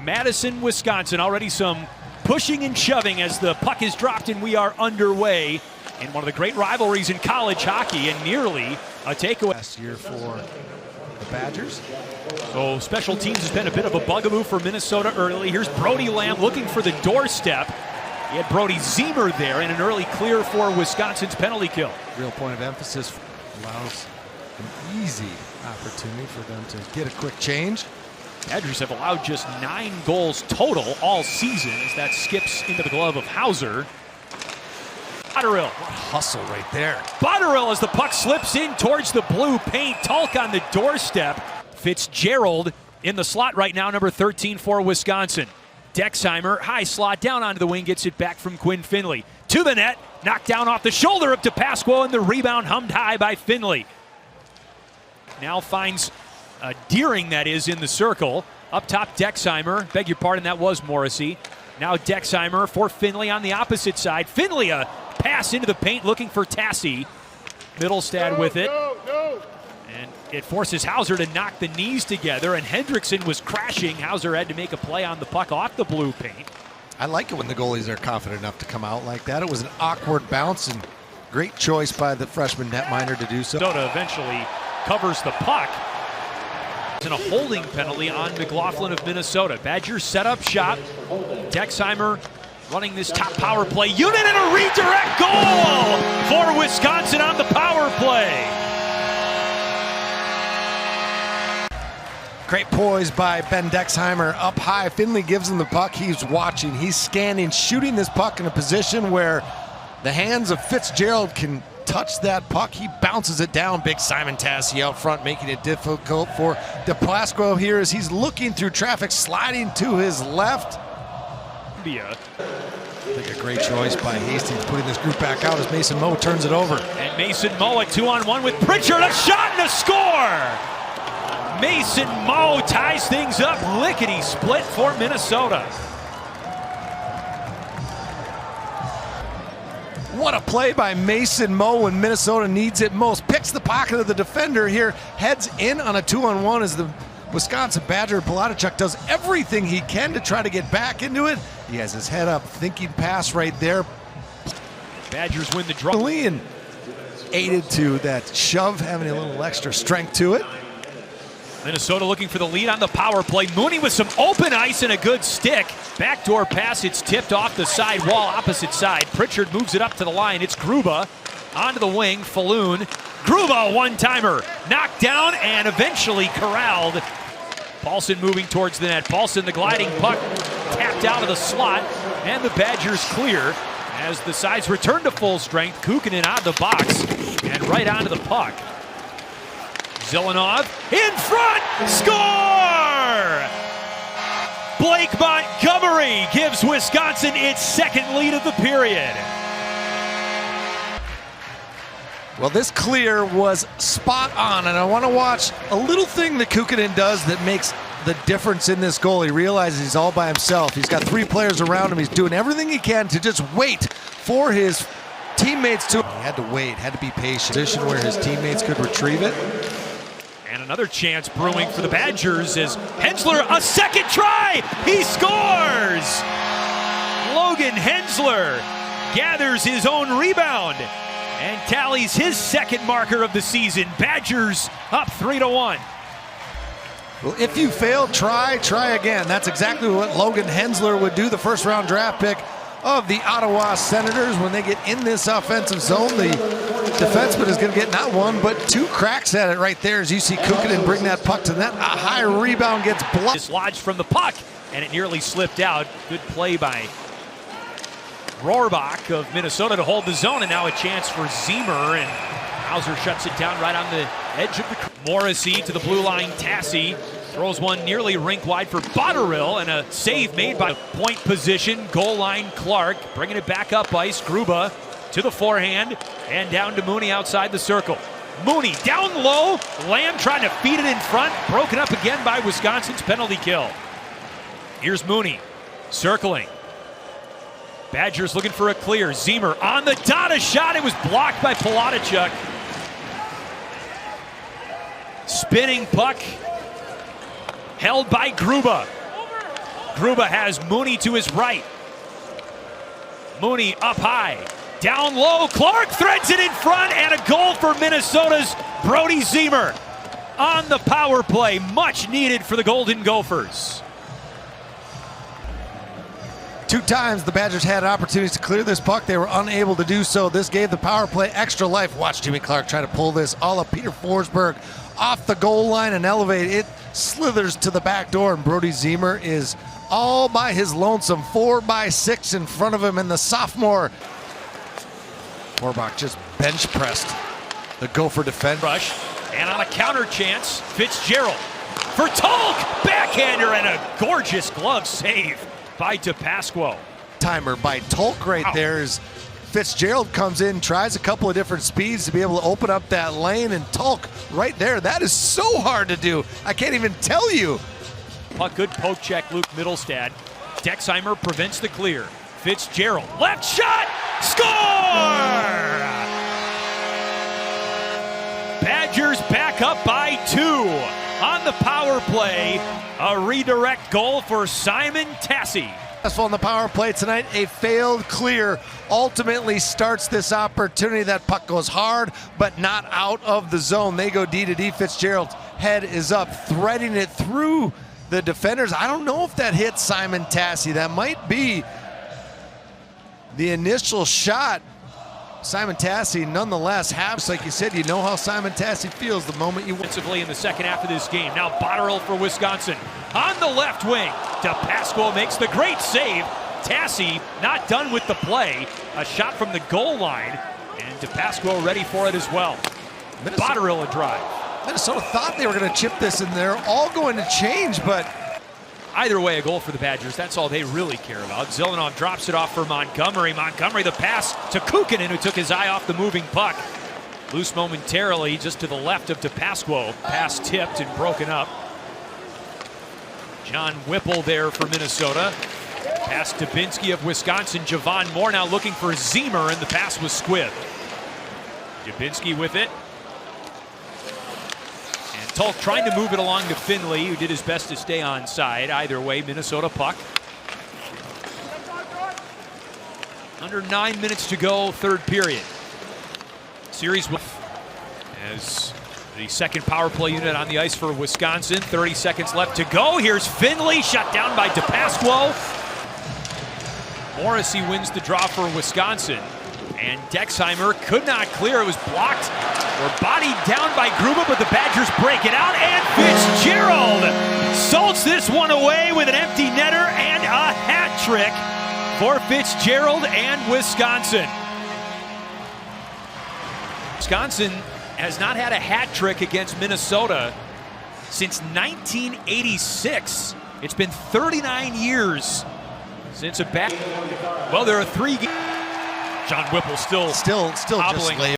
Madison, Wisconsin. Already some pushing and shoving as the puck is dropped and we are underway in one of the great rivalries in college hockey, and nearly a takeaway. Last year for the Badgers. So special teams has been a bit of a bugaboo for Minnesota early. Here's Brody Lamb looking for the doorstep. He had Brody Zemer there in an early clear for Wisconsin's penalty kill. Real point of emphasis, allows an easy opportunity for them to get a quick change. Badgers have allowed just 9 goals total all season as that skips into the glove of Hauser. Botterill. What hustle right there. Botterill as the puck slips in towards the blue paint. Talk on the doorstep. Fitzgerald in the slot right now, number 13 for Wisconsin. Dexheimer, high slot, down onto the wing, gets it back from Quinn Finley. To the net, knocked down off the shoulder up to Pasquo, and the rebound hummed high by Finley. Now finds Deering, that is, in the circle. Up top, Dexheimer. Beg your pardon, that was Morrissey. Now Dexheimer for Finley on the opposite side. Finley, a pass into the paint looking for Tassi. Middlestad with it. And it forces Hauser to knock the knees together, and Hendrickson was crashing. Hauser had to make a play on the puck off the blue paint. I like it when the goalies are confident enough to come out like that. It was an awkward bounce, and great choice by the freshman netminder to do so. Minnesota eventually covers the puck. And a holding penalty on McLaughlin of Minnesota. Badgers set up shop. Dexheimer running this top power play unit, and a redirect goal for Wisconsin on the power play. Great poise by Ben Dexheimer up high. Finley gives him the puck. He's watching, he's scanning, shooting this puck in a position where the hands of Fitzgerald can touch that puck. He bounces it down. Big Simon Tassi out front, making it difficult for DePlasco here as he's looking through traffic, sliding to his left. I think a great choice by Hastings putting this group back out as Mason Moe turns it over. And Mason Moe, a 2-on-1 with Pritchard, a shot and a score! Mason Moe ties things up, lickety split for Minnesota. What a play by Mason Moe when Minnesota needs it most. Picks the pocket of the defender here, heads in on a 2-on-1 as the Wisconsin Badger Palatichuk does everything he can to try to get back into it. He has his head up, thinking pass right there. Badgers win the draw. And aided to that shove, having a little extra strength to it. Minnesota looking for the lead on the power play. Mooney with some open ice and a good stick. Backdoor pass, it's tipped off the side wall, opposite side. Pritchard moves it up to the line. It's Gruba onto the wing, Falloon. Gruba, one-timer, knocked down and eventually corralled. Paulson moving towards the net. Paulson, the gliding puck, tapped out of the slot, and the Badgers clear as the sides return to full strength. Kukkonen out of the box and right onto the puck. Zelenov in front, score! Blake Montgomery gives Wisconsin its second lead of the period. Well, this clear was spot on, and I want to watch a little thing that Kukkonen does that makes the difference in this goal. He realizes he's all by himself. He's got 3 players around him. He's doing everything he can to just wait for his teammates to... He had to wait, had to be patient. Position where his teammates could retrieve it. And another chance brewing for the Badgers as Hensler, a second try, he scores! Logan Hensler gathers his own rebound and tallies his second marker of the season. Badgers up 3-1. Well, if you fail, try again. That's exactly what Logan Hensler would do, the first-round draft pick of the Ottawa Senators. When they get in this offensive zone, the defenseman is going to get not 1, but 2 cracks at it right there as you see Kukkonen bring that puck to the net. A high rebound gets blocked. Dislodged from the puck, and it nearly slipped out. Good play by Rohrbach of Minnesota to hold the zone, and now a chance for Zemer, and Hauser shuts it down right on the edge of the... Morrissey to the blue line. Tassi throws one nearly rink wide for Botterill, and a save made by point position. Goal line Clark, bringing it back up ice. Gruba to the forehand, and down to Mooney outside the circle. Mooney down low, Lamb trying to feed it in front, broken up again by Wisconsin's penalty kill. Here's Mooney, circling. Badgers looking for a clear. Zemer on the dot, a shot, it was blocked by Palatichuk. Spinning puck, held by Gruba. Gruba has Mooney to his right. Mooney up high. Down low. Clark threads it in front, and a goal for Minnesota's Brody Ziemer on the power play. Much needed for the Golden Gophers. 2 times the Badgers had opportunities to clear this puck. They were unable to do so. This gave the power play extra life. Watch Jimmy Clark try to pull this all of Peter Forsberg off the goal line and elevate it. Slithers to the back door, and Brody Ziemer is all by his lonesome. 4x6 in front of him, and the sophomore Forbach just bench pressed the Gopher defense. Rush, and on a counter chance, Fitzgerald for Tolk. Backhander and a gorgeous glove save by DePasquo. Timer by Tolk right there as Fitzgerald comes in, tries a couple of different speeds to be able to open up that lane, and Tolk right there. That is so hard to do. I can't even tell you. Puck, good poke check, Luke Mittelstadt. Dexheimer prevents the clear. Fitzgerald, left shot, score! Badgers back up by 2 on the power play. A redirect goal for Simon Tassi. Successful on the power play tonight. A failed clear ultimately starts this opportunity. That puck goes hard, but not out of the zone. They go D to D. Fitzgerald's head is up, threading it through the defenders. I don't know if that hit Simon Tassi. That might be the initial shot. Simon Tassi nonetheless has, like you said, you know how Simon Tassi feels the moment you offensively in the second half of this game. Now Botterill for Wisconsin on the left wing. DePasquo makes the great save. Tassi not done with the play. A shot from the goal line, and DePasquo ready for it as well. Botterill a drive. Minnesota thought they were going to chip this, and they're all going to change, but either way, a goal for the Badgers. That's all they really care about. Zelenov drops it off for Montgomery. Montgomery, the pass to Kukkonen, who took his eye off the moving puck. Loose momentarily, just to the left of DePasquo. Pass tipped and broken up. John Whipple there for Minnesota. Pass to Dubinsky of Wisconsin. Javon Moore now looking for Ziemer, and the pass was squibbed. Dubinsky with it. Tolk trying to move it along to Finley, who did his best to stay on side. Either way, Minnesota puck. Under 9 minutes to go, third period. Series as the second power play unit on the ice for Wisconsin. 30 seconds left to go. Here's Finley, shut down by DePasquo. Morrissey wins the draw for Wisconsin. And Dexheimer could not clear. It was blocked or bodied down by Gruba, but the Badgers break it out. And Fitzgerald salts this one away with an empty netter and a hat trick for Fitzgerald and Wisconsin. Wisconsin has not had a hat trick against Minnesota since 1986. It's been 39 years since a bat. Well, there are 3 games. John Whipple still just hobbling.